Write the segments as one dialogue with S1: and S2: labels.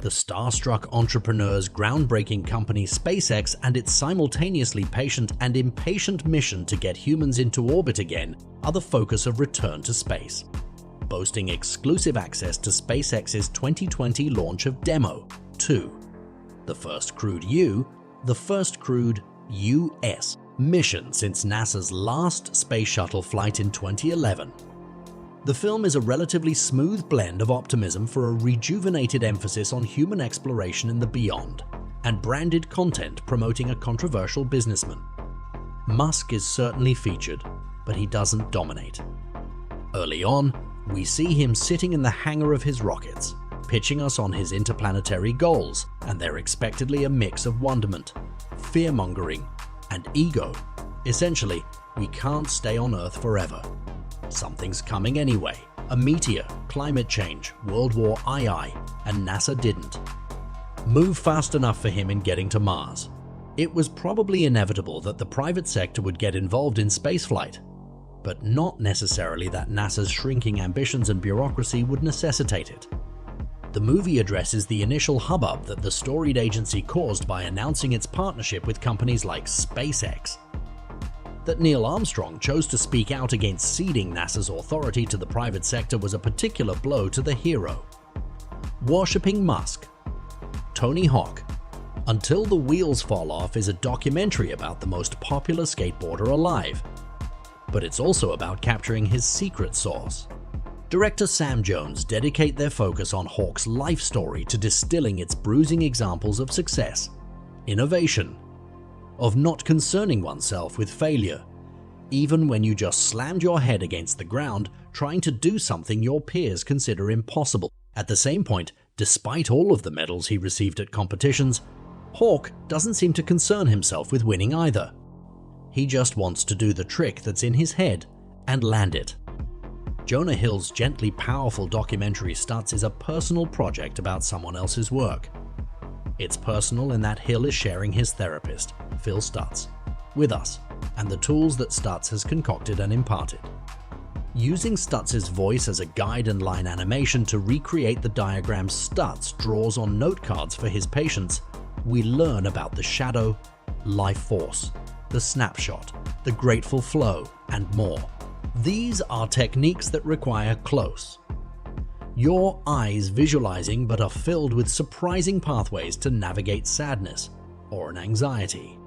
S1: The starstruck entrepreneur's groundbreaking company SpaceX and its simultaneously patient and impatient mission to get humans into orbit again are the focus of Return to Space, boasting exclusive access to SpaceX's 2020 launch of Demo 2, the first crewed US mission since NASA's last space shuttle flight in 2011. The film is a relatively smooth blend of optimism for a rejuvenated emphasis on human exploration in the beyond, and branded content promoting a controversial businessman. Musk is certainly featured, but he doesn't dominate. Early on, we see him sitting in the hangar of his rockets, pitching us on his interplanetary goals, and they're expectedly a mix of wonderment, fear-mongering, and ego. Essentially, we can't stay on Earth forever. Something's coming anyway. A meteor, climate change, World War II, and NASA didn't move fast enough for him in getting to Mars. It was probably inevitable that the private sector would get involved in spaceflight, but not necessarily that NASA's shrinking ambitions and bureaucracy would necessitate it. The movie addresses the initial hubbub that the storied agency caused by announcing its partnership with companies like SpaceX. That Neil Armstrong chose to speak out against ceding NASA's authority to the private sector was a particular blow to the hero. Worshipping Musk. Tony Hawk, Until the Wheels Fall Off, is a documentary about the most popular skateboarder alive, but it's also about capturing his secret sauce. Director Sam Jones dedicate their focus on Hawk's life story to distilling its bruising examples of success, innovation, of not concerning oneself with failure, even when you just slammed your head against the ground trying to do something your peers consider impossible. At the same point, despite all of the medals he received at competitions, Hawk doesn't seem to concern himself with winning either. He just wants to do the trick that's in his head and land it. Jonah Hill's gently powerful documentary Stutz is a personal project about someone else's work. It's personal in that Hill is sharing his therapist, Phil Stutz, with us, and the tools that Stutz has concocted and imparted. Using Stutz's voice as a guide and line animation to recreate the diagrams Stutz draws on note cards for his patients, we learn about the shadow, life force, the snapshot, the grateful flow, and more. These are techniques that require close, your eyes visualizing but are filled with surprising pathways to navigate sadness or an anxiety.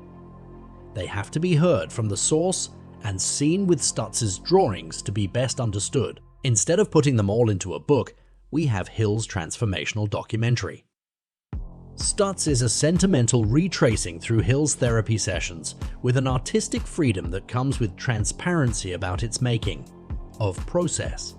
S1: They have to be heard from the source and seen with Stutz's drawings to be best understood. Instead of putting them all into a book, we have Hill's transformational documentary. Stutz is a sentimental retracing through Hill's therapy sessions with an artistic freedom that comes with transparency about its making, of process,